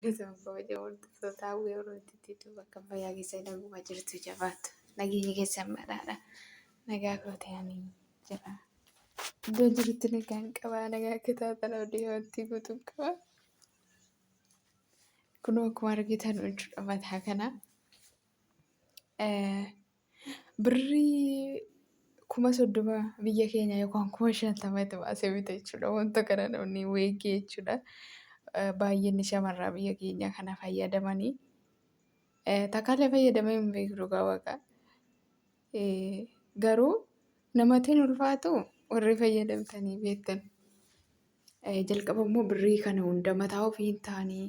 Keessumaa kabajaa hordoftoota hawwii Oromootiitu bakka fayyaa keessa darbaa jirtu jabaatu. Nageenyi keessan badhaadha. Nagaa koo ta'anii jira. Iddoo jirutti nagaan qabaa. Nagaa akka taatan odeeffannoo guutuu qaba. Kunoo akkuma argitan jechuudha mataa kana. Birrii 30,000 biyya keenya yookaan 50,000 baasee bita jechuudha. Wanta kana namni weeggee jechuudha. Baay'inni shamarraa biyya keenya kana fayyadamanii. Takkaalee fayyadamee hin beeku dhugaa waaqa. Garuu namatti hin ulfaatu warri fayyadamtanii beektan. Jalqaba immoo birrii kana hunda mataa ofii hin taanii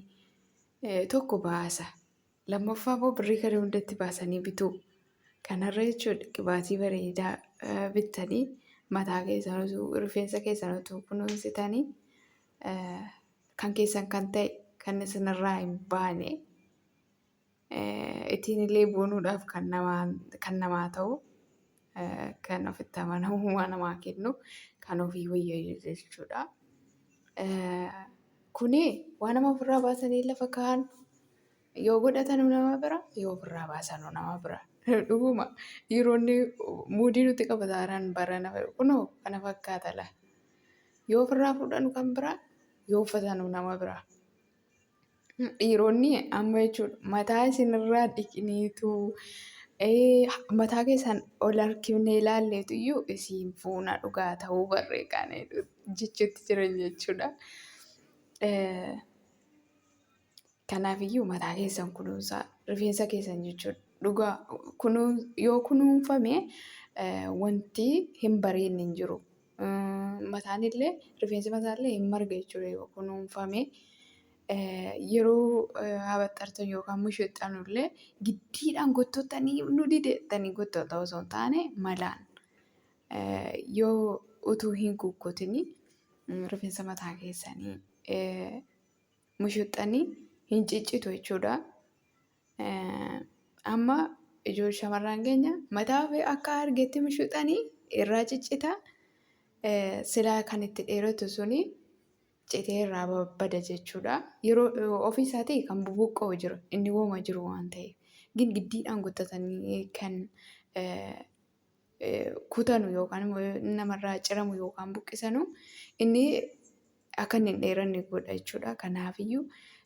tokko baasa. Lammaffaa immoo birrii kana hundatti baasanii bituu. Kanarra jechuudha qibaatii bareedaa bittanii mataa keessan utuu rifeensa keessan utuu kunuunsitanii kan keessan kan ta'e kan isinirraa hin baane ittiin illee boonuudhaaf kan namaa ta'u kan ofitti amanamummaa namaa kennu kan ofii wayya jechuudha. Kuni waan nama ofirraa baasanii lafa kaa'an yoo godhatan nama bira yoo ofirraa baasan nama bira. Dhuguma dhiironni muudii nuti qabataaraan barana kunoo kana fakkaata la. Yoo ofirraa fuudhanu kan biraa yoo uffatanu nama biraa. Dhiironni amma jechuudha mataa isinirraa dhiqiniitu mataa keessan ol harkifnee ilaalleetu iyyuu isiin fuuna dhugaa ta'uu barreeqaan jechuutti jiran jechuudha. Kanaafiyyuu mataa keessan kunuunsaa rifeensa keessan jechuudha. Dhugaa yoo kunuunfame wanti hin bareedne hin jiru. Mataan illee rifeensi mataallee hin marga jechuudha yoo kunuunfame. Yeroo habaxartan yookaan mushuuxxanu illee giddiidhaan gottootanii nu dideettanii gottoota osoo hin taane malaan yoo utuu hin kukkutini rifeensa mataa keessanii mushuuxxanii hin ciccitu jechuudha. Amma ijoollee shamarran keenya mataa akka argetti mushuuxxanii irraa ciccita. Silaa kan itti dheeratu suni citee irraa babbada jechuudha. Yeroo ofii isaatii kan bubuqqa'u jiru inni wooma jiru waan ta'eef. Giddiidhaan gottatanii kan kutanu yookaan namarraa ciramu yookaan buqqisanu inni akka inni hin dheeranne godha jechuudha. Kanaafiyyuu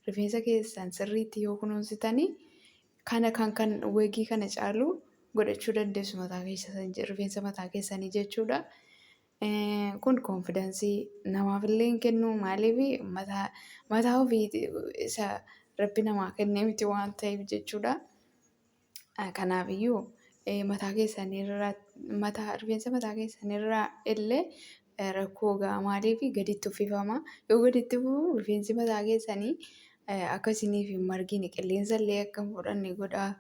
rifeensa keessan sirriitti yoo kunuunsitanii kan weegii kana caalu godhachuu dandeessu rifeensa mataa keessanii jechuudha. Kun konfidaansii namaafillee hin kennu maaliif mataa ofii isa rabbi namaa kennee miti waan ta'eef jechuudha. Kanaafiyyuu rifeensa mataa keessanirraa illee rakkoo ga'a maaliif gaditti uffifama. Yoo gaditti uffifu rifeensi mataa keessanii akkasiniif hin margine qilleensa illee akka hin fudhanne godha.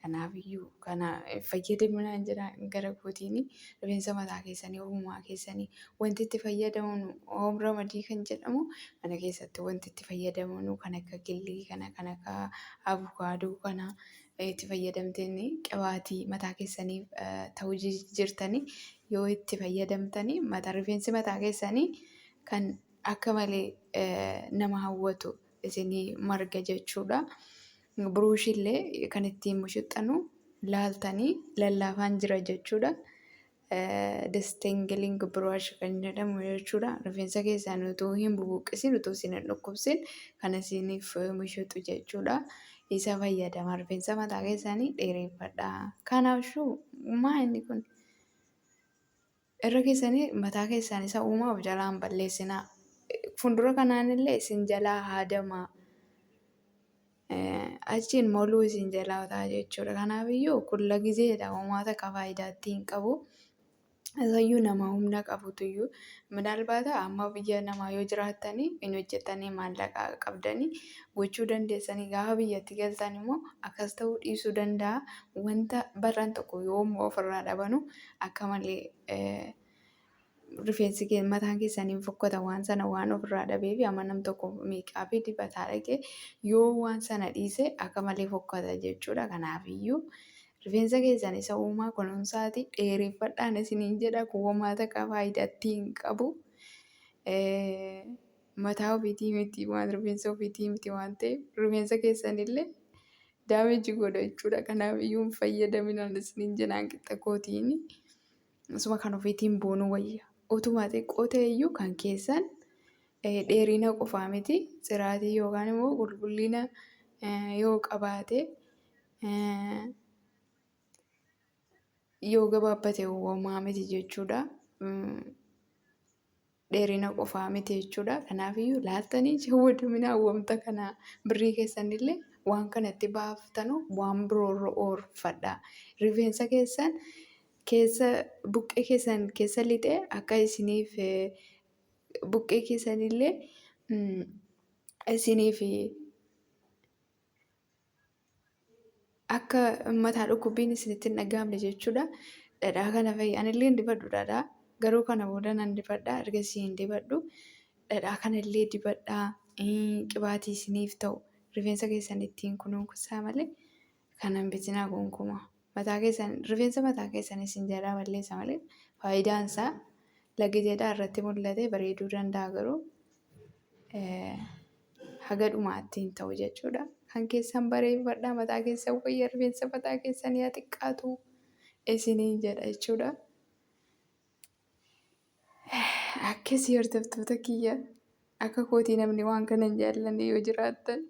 Kanaafiyyuu kana fayyadaminaan jira gara kootiini rifeensa mataa keessanii uumaa keessanii wanti itti fayyadaman ramadii kan jedhamu mana keessatti wanti itti fayyadaman kan akka gillii kana kan akka abukaadoo kana itti fayyadamtanii qibaatii mataa keessaniif ta'uu jirtanii yoo itti fayyadamtanii rifeensi mataa keessanii kan akka malee nama hawwatu isinii marga jechuudha. Buruushillee kan ittiin mushuuxxanu laaltanii lallaafaan jira jechuudha. Disteengiling buruush kan jedhamu jechuudha. Rifeensa keessan utuu hin bubuqqisin utuu isin hin dhukkubsin kan isiniif mushuuxu jechuudha. Isa fayyadama rifeensa mataa keessanii dheereffadha. Kanaafuu maa inni kun irra keessanii mataa keessan isa uumaaf jalaan balleessinaa. Fuuldura kanaan illee isin jalaa haadama. Achiin moluu isin jalaa ta'a jechuudha. Kanaafiyyuu kulla gizeedha uumaata akka faayidaatti hin qabu. Isayyuu nama humna qabutuyyuu midhaalbaata amma biyya namaa yoo jiraattanii hin hojjettanii maallaqa qabdanii gochuu dandeessanii gaafa biyyatti galtan immoo akkas ta'uu dhiisuu danda'a. Wanta barraan tokko yoo ofirraa dhabanu akka malee rifeensi mataan keessanii fokkota waan sana waan ofirraa dhabee fi amma nam tokko miiqaa fi dibataa dhaqee yoo waan sana dhiise akka malee fokkota jechuudha. Kanaafiyyuu rifeensa keessan isa uumaa kunuunsaati dheereffadhaan isiniin jedha kuwwamaata akka faayidaatti hin qabu. mataa ofiitii miti waan rifeensa ofiitii miti waan ta'eef rifeensa keessanillee daameejii godha jechuudha. Kanaafiyyuu hin fayyadaminaa isiniin jedhaan qixa kootiin asuma kan ofiitiin boonuu wayya. Utuma xiqqoo ta'eyyuu kan keessan dheerina qofaa miti siraatii yookaan immoo qulqullina yoo qabaate yoo gabaabbate uumamaa miti jechuudha. Dheerina qofaa miti jechuudha. Kanaafiyyuu laaltanii jawwadaminaa wanta kana birrii keessanillee waan kanatti baaftanu waan biroorra oolfadha. Rifeensa keessan keessa buqqee keessan keessa lixee akka isiniif buqqee keessanillee isiniif akka mataa dhukkubbiin isinitti hin dhaga'amne jechuudha. Dhadhaa kana anillee hin dibadhu dhadhaa. Garuu kana booda nan dibadhaa. Ergasii hin dibadhu. Dhadhaa kanallee dibadhaa. Qibaatii isiniif ta'u rifeensa keessan ittiin kunuunsaa malee kanan bitinaa gonkumaa. Rifeensa mataa keessan isin jalaa balleessa malee faayidaan isaa lagiteedhaa irratti mul'ate bareeduu danda'a garuu haga dhumaatti hin ta'u jechuudha. Kan keessan bareeffadhaa mataa keessan wayya rifeensa mataa keessan yaa xiqqaatu isiniin jedha jechuudha. Akkasii hordoftoota kiyya akka kootii namni waan kana hin jaallanne yoo jiraattan